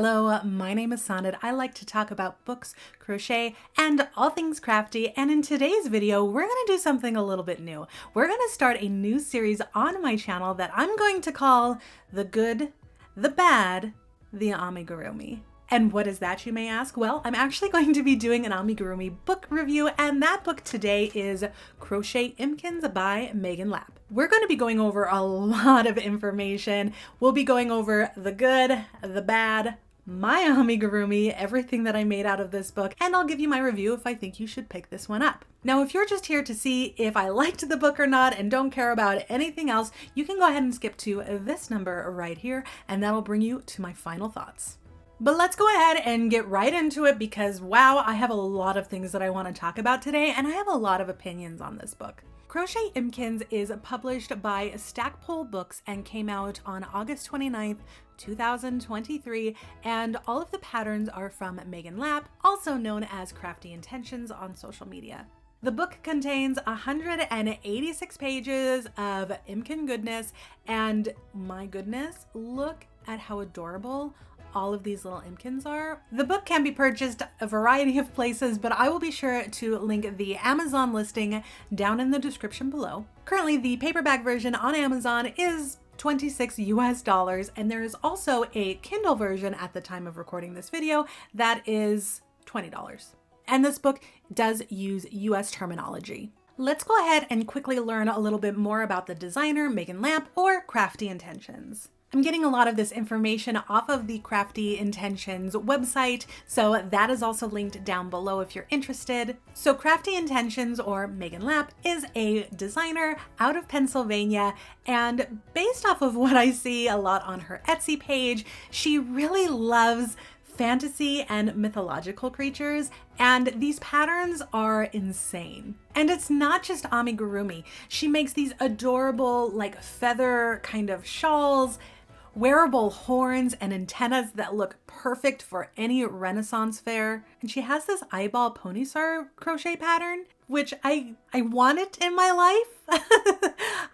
Hello, my name is Sonnet. I like to talk about books, crochet, and all things crafty. And in today's video, we're going to do something a little bit new. We're going to start a new series on my channel that I'm going to call The Good, the Bad, the Amigurumi. And what is that, you may ask? Well, I'm actually going to be doing an Amigurumi book review, and that book today is Crochet Impkins by Megan Lapp. We're going to be going over a lot of information. We'll be going over the good, the bad, my Amigurumi, everything that I made out of this book, and I'll give you my review if I think you should pick this one up. Now, if you're just here to see if I liked the book or not and don't care about anything else, you can go ahead and skip to this number right here, and that'll bring you to my final thoughts. But let's go ahead and get right into it because, wow, I have a lot of things that I want to talk about today, and I have a lot of opinions on this book. Crochet Impkins is published by Stackpole Books and came out on August 29th, 2023, and all of the patterns are from Megan Lapp, also known as Crafty Intentions on social media. The book contains 186 pages of Impkin goodness, and my goodness, look at how adorable all of these little Impkins are. The book can be purchased a variety of places, but I will be sure to link the Amazon listing down in the description below. Currently, the paperback version on Amazon is $26 US, and there is also a Kindle version at the time of recording this video that is $20. And this book does use US terminology. Let's go ahead and quickly learn a little bit more about the designer, Megan Lapp, or Crafty Intentions. I'm getting a lot of this information off of the Crafty Intentions website, so that is also linked down below if you're interested. So Crafty Intentions, or Megan Lapp, is a designer out of Pennsylvania, and based off of what I see a lot on her Etsy page, she really loves fantasy and mythological creatures, and these patterns are insane. And it's not just amigurumi. She makes these adorable, like, feather kind of shawls, wearable horns and antennas that look perfect for any Renaissance fair. And she has this eyeball pony star crochet pattern, which I want it in my life.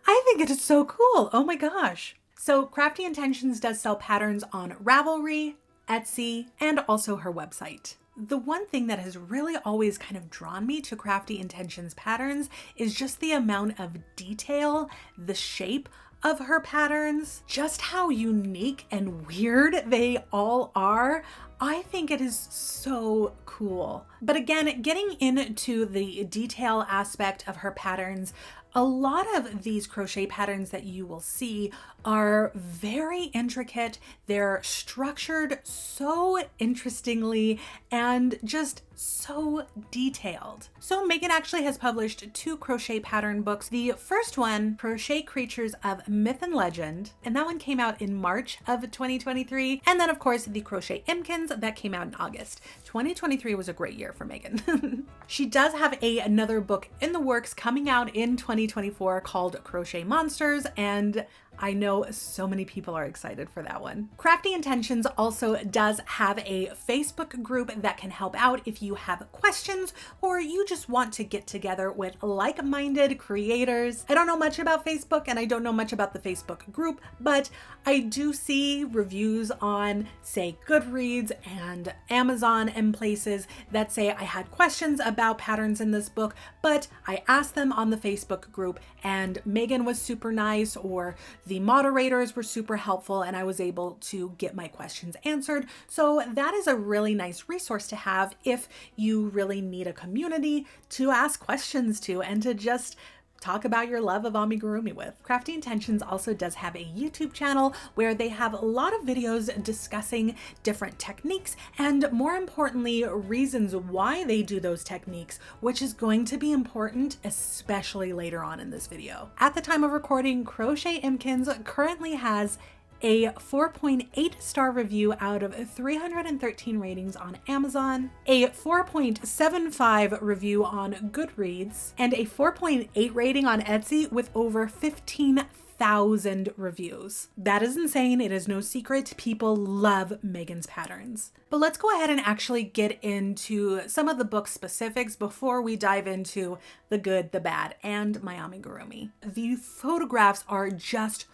I think it is so cool. Oh my gosh. So Crafty Intentions does sell patterns on Ravelry, Etsy, and also her website. The one thing that has really always kind of drawn me to Crafty Intentions patterns is just the amount of detail, the shape of her patterns, just how unique and weird they all are. I think it is so cool. But again, getting into the detail aspect of her patterns, a lot of these crochet patterns that you will see are very intricate. They're structured so interestingly and just so detailed. So Megan actually has published 2 crochet pattern books. The first one, Crochet Creatures of Myth and Legend, and that one came out in March of 2023. And then of course the Crochet Impkins that came out in August. 2023 was a great year for Megan. She does have another book in the works coming out in 2024 called Crochet Monsters, and I know so many people are excited for that one. Crafty Intentions also does have a Facebook group that can help out if you have questions or you just want to get together with like-minded creators. I don't know much about Facebook and I don't know much about the Facebook group, but I do see reviews on, say, Goodreads and Amazon and places that say I had questions about patterns in this book, but I asked them on the Facebook group and Megan was super nice, or the moderators were super helpful, and I was able to get my questions answered. So that is a really nice resource to have if you really need a community to ask questions to and to just talk about your love of amigurumi with. Crafty Intentions also does have a YouTube channel where they have a lot of videos discussing different techniques and, more importantly, reasons why they do those techniques, which is going to be important, especially later on in this video. At the time of recording, Crochet Impkins currently has a 4.8 star review out of 313 ratings on Amazon, a 4.75 review on Goodreads, and a 4.8 rating on Etsy with over 15,000 reviews. That is insane. It is no secret. People love Megan's patterns. But let's go ahead and actually get into some of the book specifics before we dive into the good, the bad, and my amigurumi. The photographs are just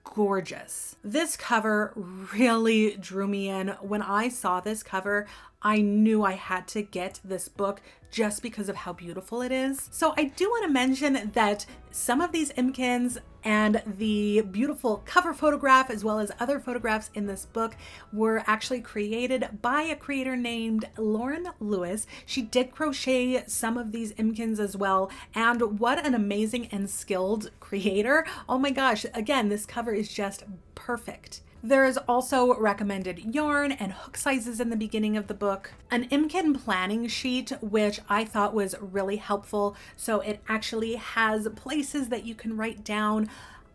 gorgeous. This cover really drew me in. When I saw this cover, I knew I had to get this book just because of how beautiful it is. So I do want to mention that some of these Impkins and the beautiful cover photograph, as well as other photographs in this book, were actually created by a creator named Lauren Lewis. She did crochet some of these Impkins as well, and what an amazing and skilled creator. Oh my gosh, again, this cover is just perfect. There is also recommended yarn and hook sizes in the beginning of the book, an Impkin planning sheet, which I thought was really helpful. So it actually has places that you can write down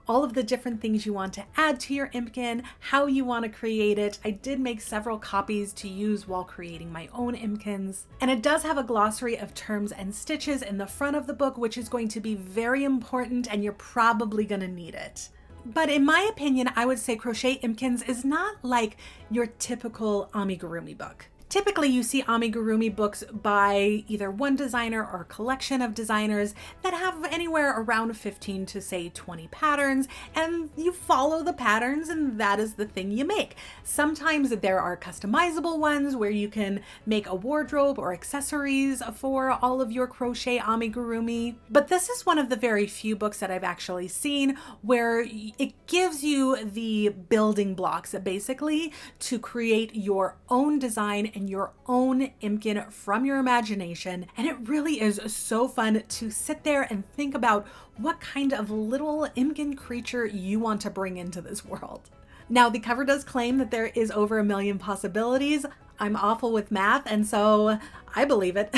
all of the different things you want to add to your Impkin, how you want to create it. I did make several copies to use while creating my own Impkins. And it does have a glossary of terms and stitches in the front of the book, which is going to be very important, and you're probably going to need it. But in my opinion, I would say Crochet Impkins is not like your typical amigurumi book. Typically, you see amigurumi books by either one designer or a collection of designers that have anywhere around 15 to say 20 patterns, and you follow the patterns and that is the thing you make. Sometimes there are customizable ones where you can make a wardrobe or accessories for all of your crochet amigurumi. But this is one of the very few books that I've actually seen where it gives you the building blocks basically to create your own design and your own Impkin from your imagination. And it really is so fun to sit there and think about what kind of little Impkin creature you want to bring into this world. Now, the cover does claim that there is over 1 million possibilities. I'm awful with math, and so I believe it.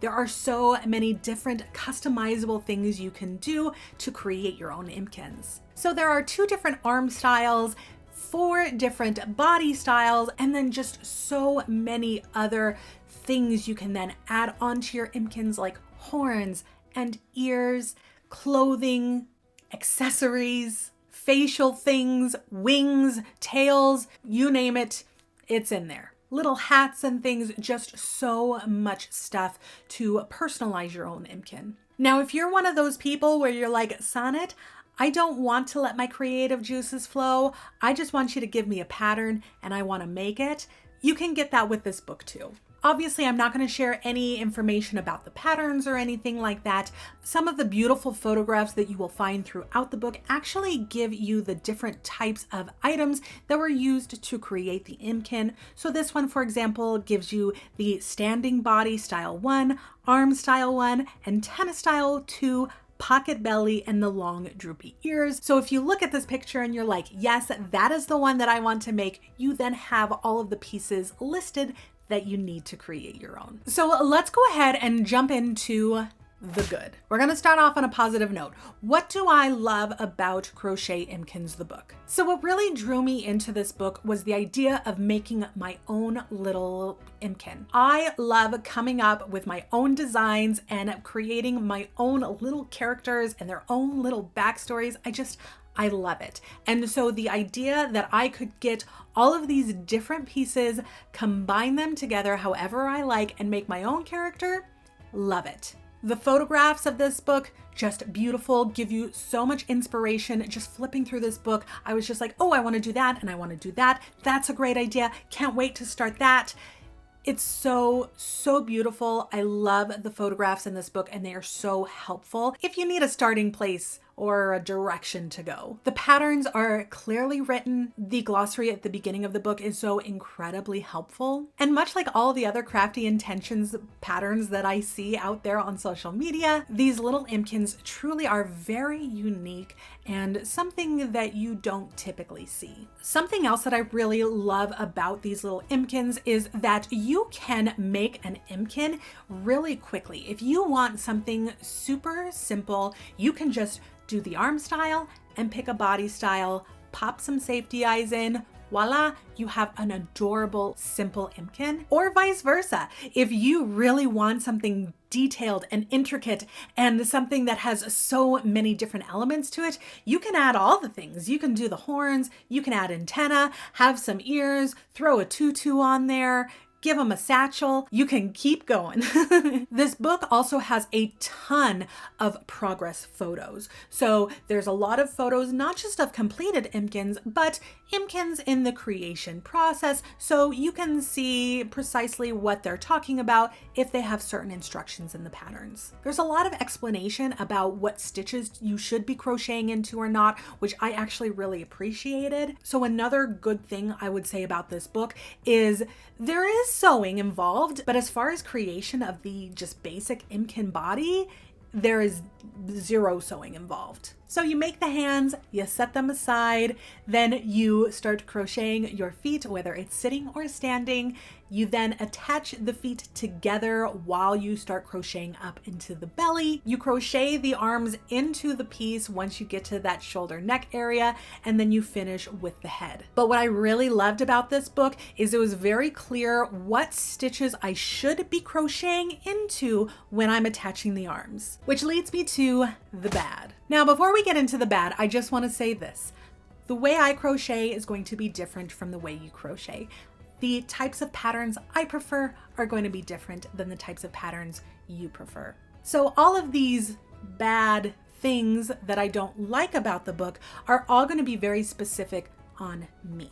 There are so many different customizable things you can do to create your own Impkins. So there are 2 different arm styles, 4 different body styles, and then just so many other things you can then add onto your Impkins, like horns and ears, clothing, accessories, facial things, wings, tails, you name it, it's in there. Little hats and things, just so much stuff to personalize your own Impkin. Now, if you're one of those people where you're like, Sonnet, I don't want to let my creative juices flow, I just want you to give me a pattern and I want to make it, you can get that with this book too. Obviously, I'm not going to share any information about the patterns or anything like that. Some of the beautiful photographs that you will find throughout the book actually give you the different types of items that were used to create the Impkin. So this one, for example, gives you the standing body style 1, arm style 1, antenna style 2, pocket belly, and the long droopy ears. So if you look at this picture and you're like, yes, that is the one that I want to make, you then have all of the pieces listed that you need to create your own. So let's go ahead and jump into the good. We're gonna start off on a positive note. What do I love about Crochet Impkins, the book? So what really drew me into this book was the idea of making my own little Impkin. I love coming up with my own designs and creating my own little characters and their own little backstories. I love it. And so the idea that I could get all of these different pieces, combine them together however I like, and make my own character, love it. The photographs of this book, just beautiful, give you so much inspiration. Just flipping through this book, I was just like, oh, I want to do that and I want to do that. That's a great idea. Can't wait to start that. It's so beautiful. I love the photographs in this book and they are so helpful if you need a starting place or a direction to go. The patterns are clearly written. The glossary at the beginning of the book is so incredibly helpful. And much like all the other crafty intentions patterns that I see out there on social media, these little Impkins truly are very unique and something that you don't typically see. Something else that I really love about these little Impkins is that you can make an Impkin really quickly. If you want something super simple, you can just do the arm style and pick a body style, pop some safety eyes in, voila, you have an adorable, simple Impkin. Or vice versa. If you really want something detailed and intricate and something that has so many different elements to it, you can add all the things. You can do the horns, you can add antenna, have some ears, throw a tutu on there, give them a satchel, you can keep going. This book also has a ton of progress photos. So there's a lot of photos, not just of completed Impkins, but Impkins in the creation process. So you can see precisely what they're talking about if they have certain instructions in the patterns. There's a lot of explanation about what stitches you should be crocheting into or not, which I actually really appreciated. So another good thing I would say about this book is there is sewing involved, but as far as creation of the just basic Impkin body, there is zero sewing involved. So you make the hands, you set them aside, then you start crocheting your feet, whether it's sitting or standing. You then attach the feet together while you start crocheting up into the belly. You crochet the arms into the piece once you get to that shoulder neck area, and then you finish with the head. But what I really loved about this book is it was very clear what stitches I should be crocheting into when I'm attaching the arms, which leads me to the bad. Now, before we get into the bad, I just want to say this. The way I crochet is going to be different from the way you crochet. The types of patterns I prefer are going to be different than the types of patterns you prefer. So all of these bad things that I don't like about the book are all going to be very specific on me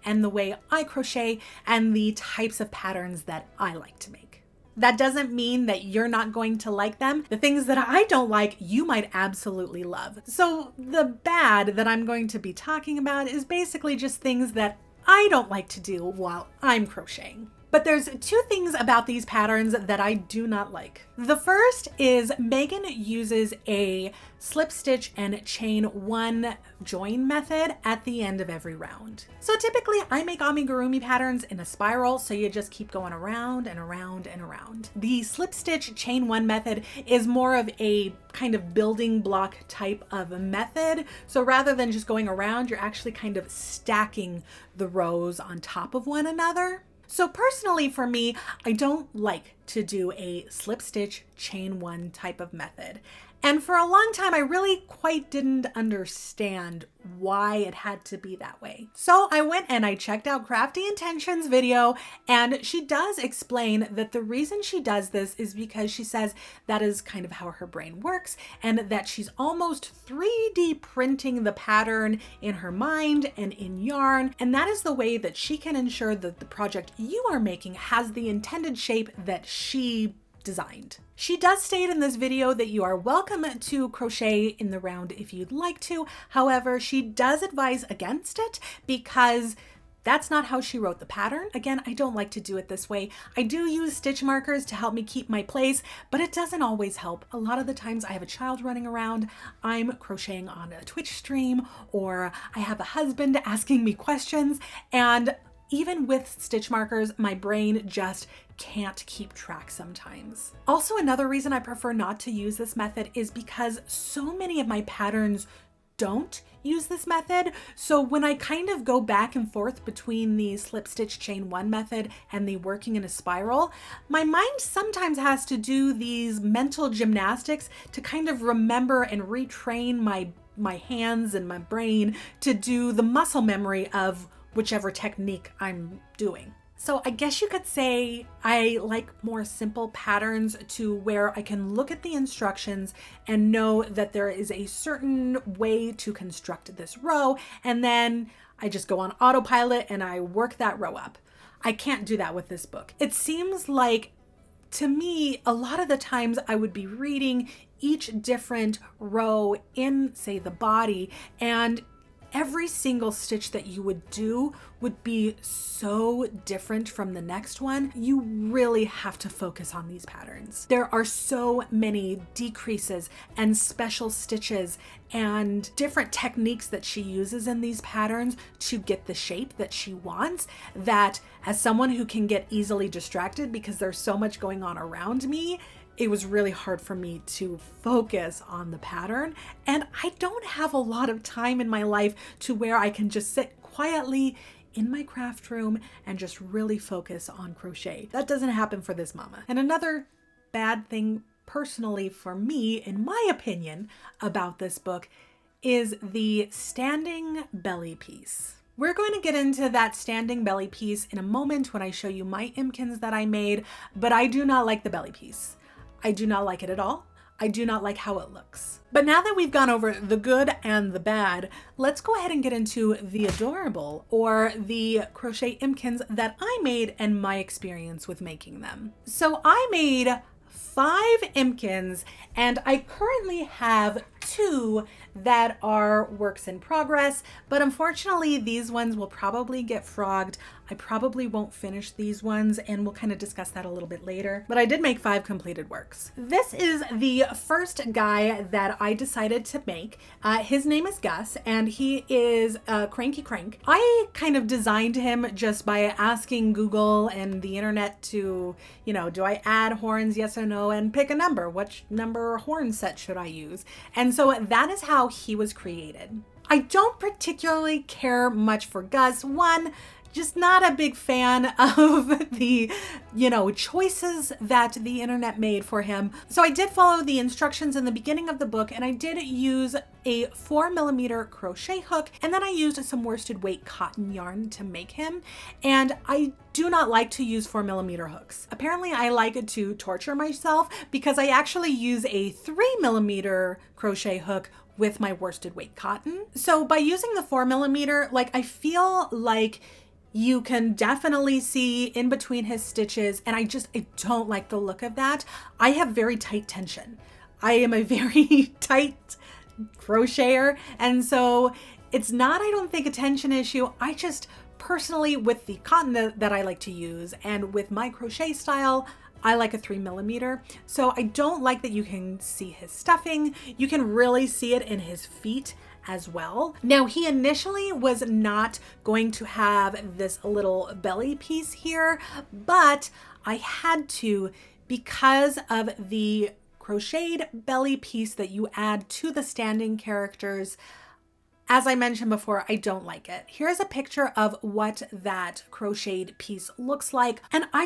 and the way I crochet and the types of patterns that I like to make. That doesn't mean that you're not going to like them. The things that I don't like, you might absolutely love. So the bad that I'm going to be talking about is basically just things that I don't like to do while I'm crocheting. But there's two things about these patterns that I do not like. The first is Megan uses a slip stitch and chain one join method at the end of every round. So typically I make amigurumi patterns in a spiral, so you just keep going around and around and around. The slip stitch chain one method is more of a kind of building block type of a method. So rather than just going around, you're actually kind of stacking the rows on top of one another. So personally for me, I don't like to do a slip stitch chain one type of method. And for a long time, I really quite didn't understand why it had to be that way. So I went and I checked out Crafty Intentions video, and she does explain that the reason she does this is because she says that is kind of how her brain works, and that she's almost 3D printing the pattern in her mind and in yarn. And that is the way that she can ensure that the project you are making has the intended shape that she designed. She does state in this video that you are welcome to crochet in the round if you'd like to. However, she does advise against it because that's not how she wrote the pattern. Again, I don't like to do it this way. I do use stitch markers to help me keep my place, but it doesn't always help. A lot of the times I have a child running around, I'm crocheting on a Twitch stream, or I have a husband asking me questions, and even with stitch markers, my brain just can't keep track sometimes. Also, another reason I prefer not to use this method is because so many of my patterns don't use this method. So when I kind of go back and forth between the slip stitch chain one method and the working in a spiral, my mind sometimes has to do these mental gymnastics to kind of remember and retrain my hands and my brain to do the muscle memory of whichever technique I'm doing. So I guess you could say I like more simple patterns to where I can look at the instructions and know that there is a certain way to construct this row, and then I just go on autopilot and I work that row up. I can't do that with this book. It seems like, to me, a lot of the times I would be reading each different row in, say, the body, and every single stitch that you would do would be so different from the next one. You really have to focus on these patterns. There are so many decreases and special stitches and different techniques that she uses in these patterns to get the shape that she wants, that as someone who can get easily distracted because there's so much going on around me, it was really hard for me to focus on the pattern. And I don't have a lot of time in my life to where I can just sit quietly in my craft room and just really focus on crochet. That doesn't happen for this mama. And another bad thing personally for me, in my opinion, about this book is the standing belly piece. We're going to get into that standing belly piece in a moment when I show you my Impkins that I made, but I do not like the belly piece. I do not like it at all. I do not like how it looks. But now that we've gone over the good and the bad, let's go ahead and get into the adorable, or the Crochet Impkins that I made and my experience with making them. So I made 5 Impkins, and I currently have 2 that are works in progress, but unfortunately these ones will probably get frogged. I probably won't finish these ones, and we'll kind of discuss that a little bit later, but I did make 5 completed works. This is the first guy that I decided to make. His name is Gus, and he is a cranky crank. I kind of designed him just by asking Google and the internet to, you know, do I add horns, yes or no, and pick a number. Which number horn set should I use? And so that is how he was created. I don't particularly care much for Gus. One, just not a big fan of the, choices that the internet made for him. So I did follow the instructions in the beginning of the book, and I did use a 4mm crochet hook, and then I used some worsted weight cotton yarn to make him. And I do not like to use 4mm hooks. Apparently I like to torture myself because I actually use a 3mm crochet hook with my worsted weight cotton. So by using the 4mm, I feel like you can definitely see in between his stitches, and I don't like the look of that. I have very tight tension. I am a very tight crocheter, and so it's not, I don't think, a tension issue. I just personally, with the cotton that I like to use and with my crochet style, I like a 3mm. So I don't like that you can see his stuffing. You can really see it in his feet as well. Now, he initially was not going to have this little belly piece here, but I had to because of the crocheted belly piece that you add to the standing characters. As I mentioned before, I don't like it. Here's a picture of what that crocheted piece looks like. And I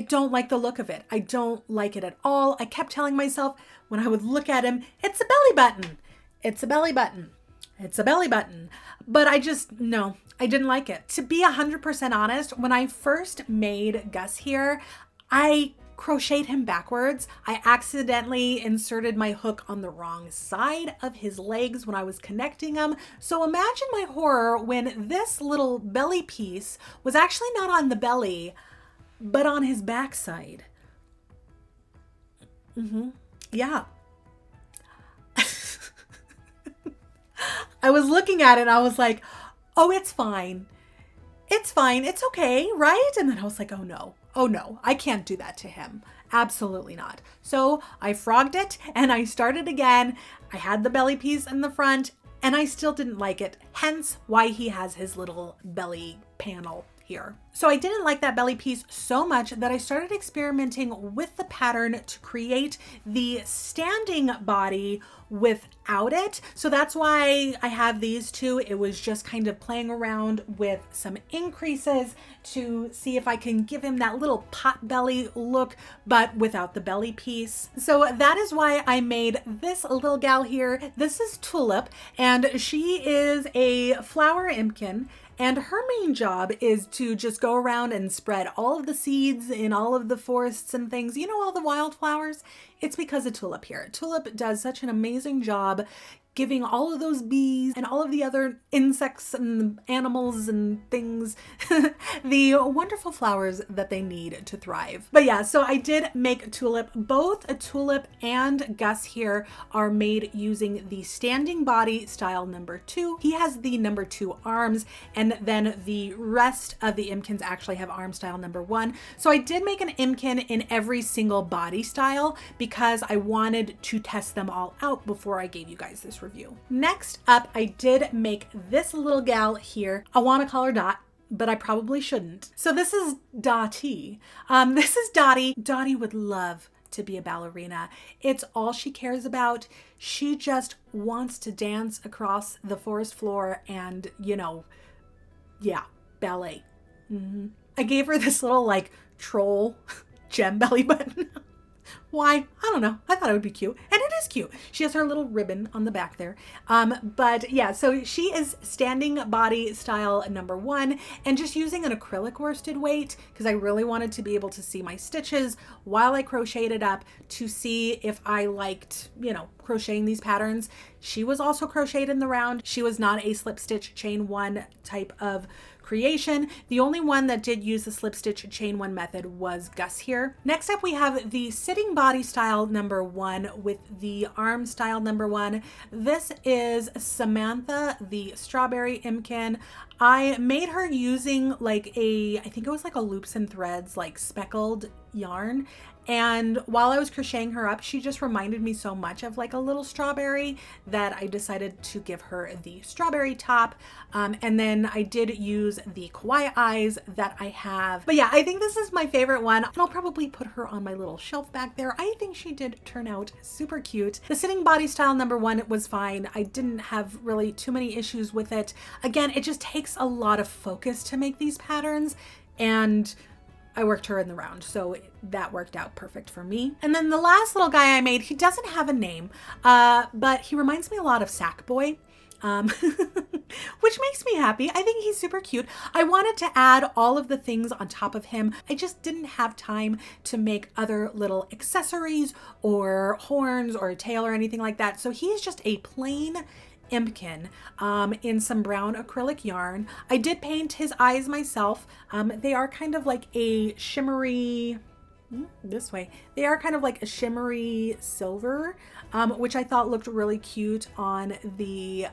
don't like the look of it. I don't like it at all. I kept telling myself when I would look at him, it's a belly button. It's a belly button. It's a belly button. But no, I didn't like it. To be 100% honest, when I first made Gus here, I crocheted him backwards. I accidentally inserted my hook on the wrong side of his legs when I was connecting them. So imagine my horror when this little belly piece was actually not on the belly, but on his backside. Yeah. I was looking at it and I was like, oh, it's fine. It's fine. It's okay, right? And then I was like, oh no, I can't do that to him. Absolutely not. So I frogged it and I started again. I had the belly piece in the front and I still didn't like it. Hence why he has his little belly panel here. So I didn't like that belly piece so much that I started experimenting with the pattern to create the standing body without it. So that's why I have these two. It was just kind of playing around with some increases to see if I can give him that little pot belly look, but without the belly piece. So that is why I made this little gal here. This is Tulip, and she is a flower impkin. And her main job is to just go around and spread all of the seeds in all of the forests and things. You know, all the wildflowers? It's because of Tulip here. Tulip does such an amazing job giving all of those bees and all of the other insects and animals and things the wonderful flowers that they need to thrive. But yeah, so I did make Tulip. Both a Tulip and Gus here are made using the standing body style number 2. He has the number 2 arms, and then the rest of the Impkins actually have arm style number 1. So I did make an Impkin in every single body style because I wanted to test them all out before I gave you guys this review. Next up, I did make this little gal here. I want to call her Dot, but I probably shouldn't. So this is Dottie. This is Dottie. Dottie would love to be a ballerina. It's all she cares about. She just wants to dance across the forest floor and, ballet. I gave her this little troll gem belly button. Why? I don't know. I thought it would be cute. And it is cute. She has her little ribbon on the back there. But yeah, so she is standing body style number 1 and just using an acrylic worsted weight because I really wanted to be able to see my stitches while I crocheted up to see if I liked, you know, crocheting these patterns. She was also crocheted in the round. She was not a slip stitch chain 1 type of creation. The only one that did use the slip stitch chain 1 method was Gus here. Next up we have the sitting body style number 1 with the arm style number 1. This is Samantha, the strawberry Impkin. I made her using like I think it was like a loops and threads, like speckled yarn. And while I was crocheting her up, she just reminded me so much of like a little strawberry that I decided to give her the strawberry top. And then I did use the kawaii eyes that I have. But yeah, I think this is my favorite one. And I'll probably put her on my little shelf back there. I think she did turn out super cute. The sitting body style number 1 was fine. I didn't have really too many issues with it. Again, it just takes a lot of focus to make these patterns, and I worked her in the round, so that worked out perfect for me. And then the last little guy I made, he doesn't have a name, but he reminds me a lot of Sackboy, which makes me happy. I think he's super cute. I wanted to add all of the things on top of him. I just didn't have time to make other little accessories or horns or a tail or anything like that. So he's just a plain Impkin in some brown acrylic yarn. I did paint his eyes myself. They are kind of like a shimmery, this way, they are kind of like a shimmery silver, which I thought looked really cute on the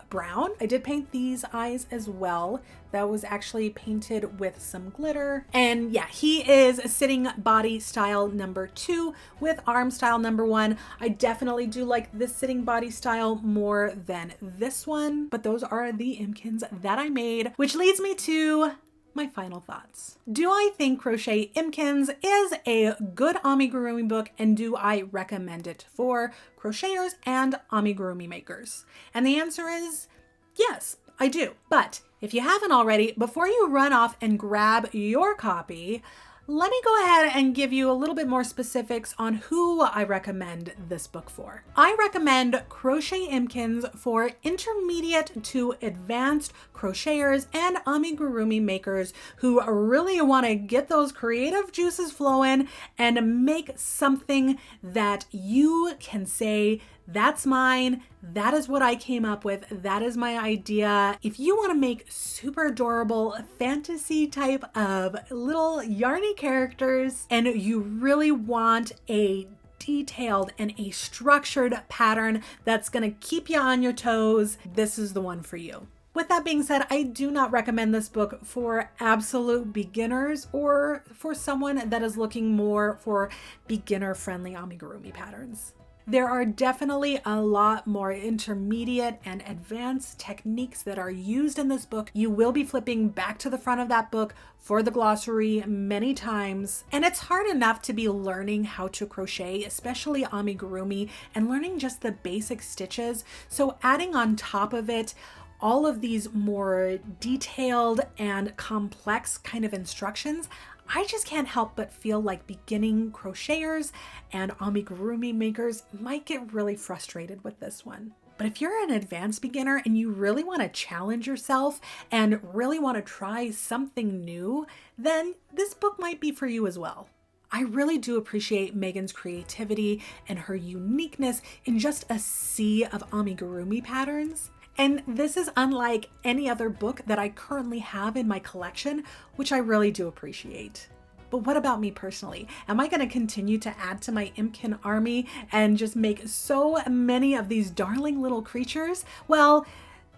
brown. I did paint these eyes as well. That was actually painted with some glitter. And yeah, he is sitting body style number 2 with arm style number 1. I definitely do like this sitting body style more than this one, but those are the Impkins that I made, which leads me to my final thoughts. Do I think Crochet Impkins is a good amigurumi book, and do I recommend it for crocheters and amigurumi makers? And the answer is yes, I do. But if you haven't already, before you run off and grab your copy, let me go ahead and give you a little bit more specifics on who I recommend this book for. I recommend Crochet Impkins for intermediate to advanced crocheters and amigurumi makers who really want to get those creative juices flowing and make something that you can say, that's mine. That is what I came up with. That is my idea. If you want to make super adorable fantasy type of little yarny characters and you really want a detailed and a structured pattern that's going to keep you on your toes, this is the one for you. With that being said, I do not recommend this book for absolute beginners or for someone that is looking more for beginner-friendly amigurumi patterns. There are definitely a lot more intermediate and advanced techniques that are used in this book. You will be flipping back to the front of that book for the glossary many times. And it's hard enough to be learning how to crochet, especially amigurumi, and learning just the basic stitches. So adding on top of it all of these more detailed and complex kind of instructions, I just can't help but feel like beginning crocheters and amigurumi makers might get really frustrated with this one. But if you're an advanced beginner and you really want to challenge yourself and really want to try something new, then this book might be for you as well. I really do appreciate Megan's creativity and her uniqueness in just a sea of amigurumi patterns. And this is unlike any other book that I currently have in my collection, which I really do appreciate. But what about me personally? Am I going to continue to add to my Impkin army and just make so many of these darling little creatures? Well,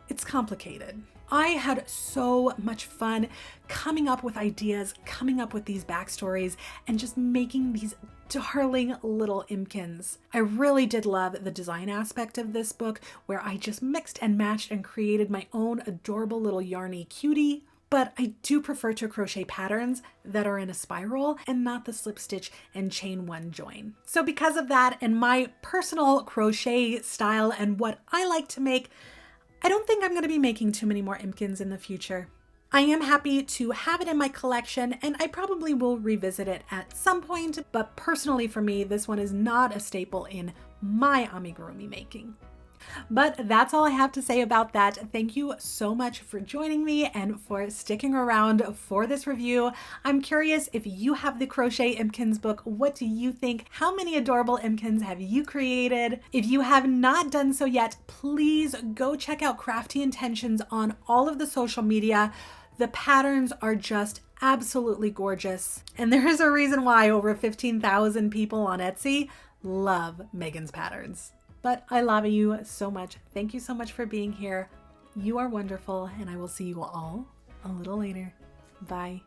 it's complicated. I had so much fun coming up with ideas, coming up with these backstories, and just making these darling little Impkins. I really did love the design aspect of this book, where I just mixed and matched and created my own adorable little yarny cutie. But I do prefer to crochet patterns that are in a spiral and not the slip stitch and chain one join. So because of that and my personal crochet style and what I like to make, I don't think I'm going to be making too many more Impkins in the future. I am happy to have it in my collection, and I probably will revisit it at some point, but personally for me, this one is not a staple in my amigurumi making. But that's all I have to say about that. Thank you so much for joining me and for sticking around for this review. I'm curious if you have the Crochet Impkins book. What do you think? How many adorable Impkins have you created? If you have not done so yet, please go check out Crafty Intentions on all of the social media. The patterns are just absolutely gorgeous. And there is a reason why over 15,000 people on Etsy love Megan's patterns. But I love you so much. Thank you so much for being here. You are wonderful, and I will see you all a little later. Bye.